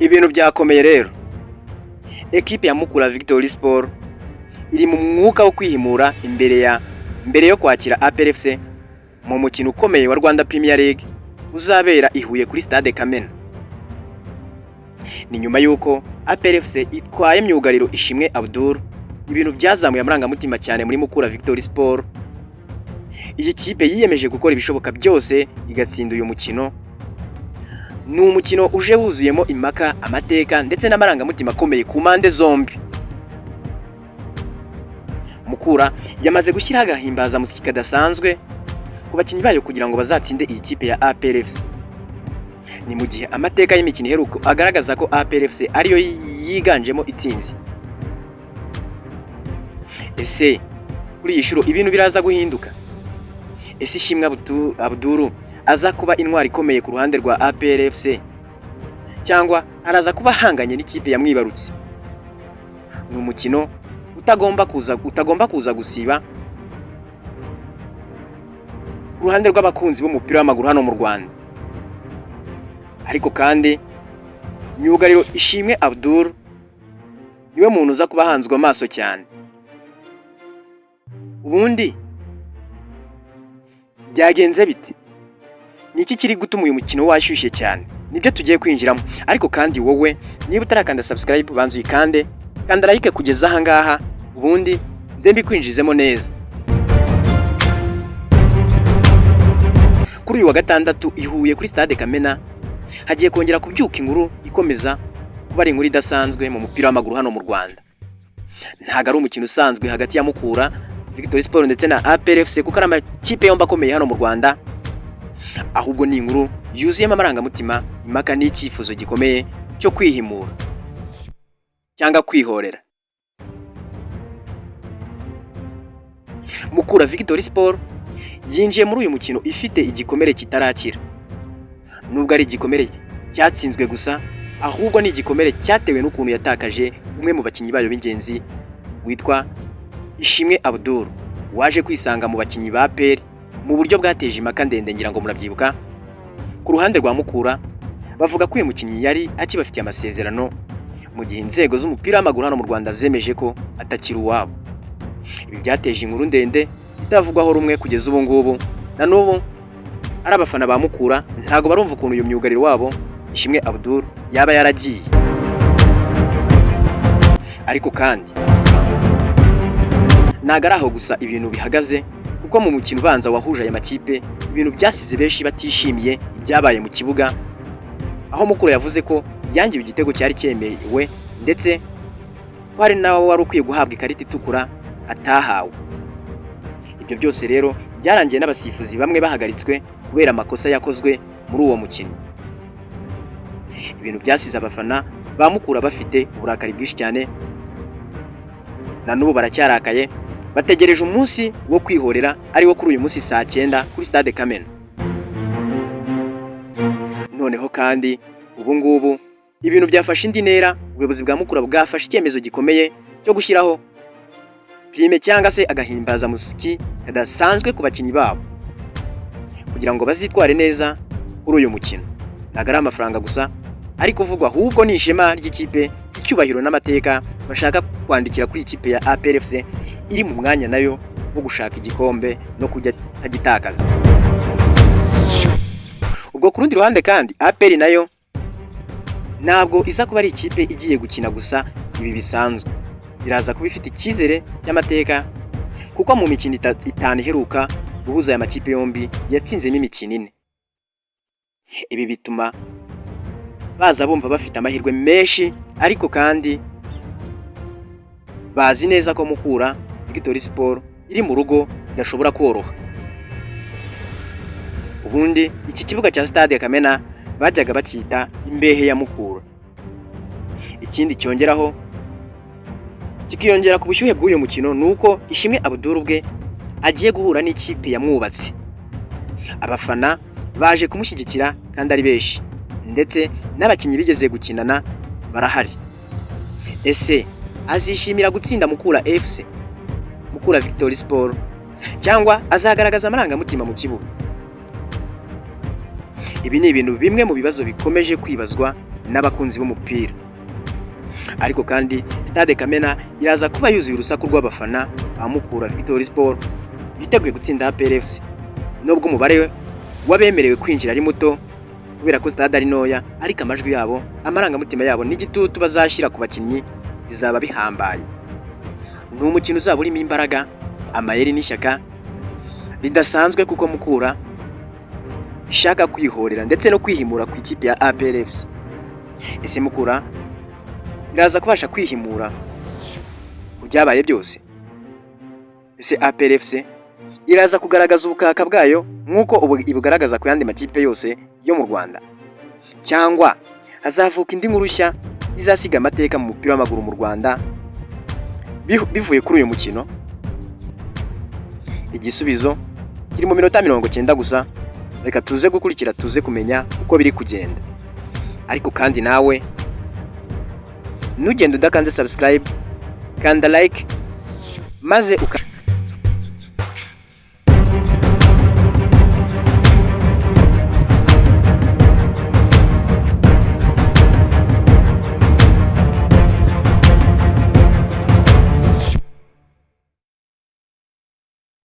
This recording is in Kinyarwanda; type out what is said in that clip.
Ibintu byakomeye rero. Ekipe ya Mukura Victory Sport iri mu mwuka wo kwihimura mbere yo kwakira APR FC mu mukino ukomeye wa Rwanda Premier League uzabera i Huye kuri Stade Kamena. Ni nyuma yuko APR FC itwaye myugariro Ishimwe Abdul, ibintu byazamuye amarangamutima cyane muri Mukura Victory Sport. Iyi kipe yiyemeje gukora ibishoboka byose igatsinda uyu mukino. Ni umukino uje wuzuyemo impaka, amateka ndetse n'amarangamutima akomeye ku mpande zombi. Mukura yamaze gushyiraho agahimbaza musiki kadasanzwe ku bakinnyi bayo kugira ngo bazatsinde iyi kipe ya APR FC. Ni mu gihe amateka y'imikino iheruka agaragaza ko APR FC ariyo yiganjemo itsinzi. Ese kuri iyi shuro ibintu biraza guhinduka? Ese Ishimwe Abdul aza kuba intwari ikomeye ku ruhande rwa APR FC cyangwa araza kuba hanganye n'ikipe yamwibarutse? Ni umukino utagomba kuza gusiba ku ruhande rw'abakunzi b'umupira w'amaguru hano mu Rwanda. Ariko kandi myugariro Ishimwe Abdul niwe muntu uza kuba hanzwe amaso cyane. Ubundi byagenze bite? Niki kiri gutuma uyu mukino washyushye cyane? Nibyo tugiye kwinjiramo. Ariko kandi wowe niba utarakanda subscribe banzu ikande, kanda like kugeza aha ngaha, ubundi nze mbikwinjizemo neza. Kuri uyu wa gatandatu ihuye kuri Stade Kamena hagiye kongera kubyuka inkuru ikomeza kuba ari inkuru idasanzwe mu mupira w'amaguru hano mu Rwanda. Ntago ari umukino usanzwe hagati ya Mukura Victory Sport ndetse na APR FC kuko ari amakipe yombi akomeye hano mu Rwanda, ahubwo ni inkuru yuzuyemo amarangamutima, impaka n'icyifuzo gikomeye cyo kwihimura cyangwa kwihorera. Mukura Victory Sport yinjiye muri uyu mukino ifite igikomere kitarakira. Nubwo ari igikomere cyatsinzwe gusa, ahubwo ni igikomere cyatewe n'ukuntu yatakaje umwe mu bakinnyi bayo b'ingenzi witwa Ishimwe Abdul, waje kwisanga mu bakinnyi ba APR mu buryo bwateje impaka ndende, ngira ngo murabyibuka. Ku ruhande rwa Mukura bavuga ko uyu mukinnyi yari akibafitiye amasezerano mu gihe inzego z'umupira w'amaguru hano mu Rwanda zemeje ko atakiri uwabo. Ibi byateje inkuru ndende itavugwaho rumwe kugeza ubu ngubu. Na n'ubu ari abafana ba Mukura ntago barumva ukuntu uyu myugariro wabo Ishimwe Abdul yaba yaragiye. Ariko kandi nagaraho gusa ibintu bihagaze, kuko mu mukino ubanza wahuje aya makipe ibintu byasize benshi batishimiye ibyabaye mu kibuga, aho Mukura yavuze ko yangiwe igitego cyari cyemewe ndetse ko hari nawe wari ukwiye guhabwa ikarita itukura atahawe. Ibyo byose rero byarangiye n'abasifuzi bamwe bahagaritswe kubera amakosa yakozwe muri uwo mukino. Ibintu byasize abafana ba Mukura bafite uburakari bwinshi cyane, na n'ubu baracyarakaye, bategereje umunsi wo kwihorera ari wo kuri uyu munsi saa 9 kuri Stade Kamena. Noneho kandi ubu ngubu ibintu byafashe indi ntera. Ubuyobozi bwa Mukura bwafashe icyemezo gikomeye cyo gushyiraho prime cyangwa se agahimbaza musiki kadasanzwe ku bakinnyi babo kugira ngo bazitware neza kuri uyu mukino. Ntago ari amafaranga gusa ariko kuvugwa, ahubwo ni ishema ry'ikipe, icyubahiro n'amateka bashaka kwandikira kuri ikipe ya APR FC iri mu mwanya nayo wo gushaka igikombe no kujya tagitakaza. Ubwo ku rundi ruhande kandi APR nayo ntabwo iza kuba ari ikipe igiye gukina gusa ibi bisanzwe, iraza kuba ifite icyizere cy'amateka kuko mu mikino itanu iheruka guhuza aya makipe yombi yatsinzemo imikino 4. Ibi bituma baza bumva bafite amahirwe menshi, ariko kandi bazi neza ko Mukura Victory Sport iri mu rugo idashobora koroha. Ubundi iki kibuga cya Stade Kamena bajyaga bakita imbehe ya Mukura. Ikindi cyongeraho kikiyongera ku bushyuhe bw'uyu mukino nuko Ishimwe Abdul bwe agiye guhura n'ikipe yamwubatse. Abafana baje kumushyigikira kandi ari benshi, ndetse n'abakinnyi bigeze gukinana barahari. Ese azishimira gutsinda Mukura FC, Mukura Victory Sport, cyangwa azagaragaza amarangamutima mu kibuga? Ibi ni ibintu bimwe mu bibazo bikomeje kwibazwa n'abakunzi b'umupira. Ariko kandi Stade Kamena iraza kuba yuzuye urusaku rw'abafana ba Mukura Victory Sport biteguye gutsinda APR FC. Nubwo umubare wabemerewe kwinjira ari muto kubera ko stade ari noya, ariko amajwi yabo, amarangamutima yabo n'igitutu bazashyira ku bakinnyi bizaba bihambaye. Ni umukino uzaba urimo imbaraga, amayeri n'ishyaka bidasanzwe, kuko Mukura ishaka kwihorera ndetse no kwihimura ku ikipe ya APR FC. Ese Mukura iraza kubasha kwihimura ku byabaye byose? Ese APR FC iraza kugaragaza ubukaka bwayo nk'uko ibugaragaza ku yandi makipe yose yo mu Rwanda, cyangwa hazavuka indi nkuru nshya izasiga amateka mu mupira w'amaguru mu Rwanda bivuye kuri uyu mukino? Igisubizo kiri mu minota 90 gusa. Reka tuze gukurikira, tuze kumenya uko biri kugenda. Ariko kandi nawe ntugende udakanze subscribe, kanda like maze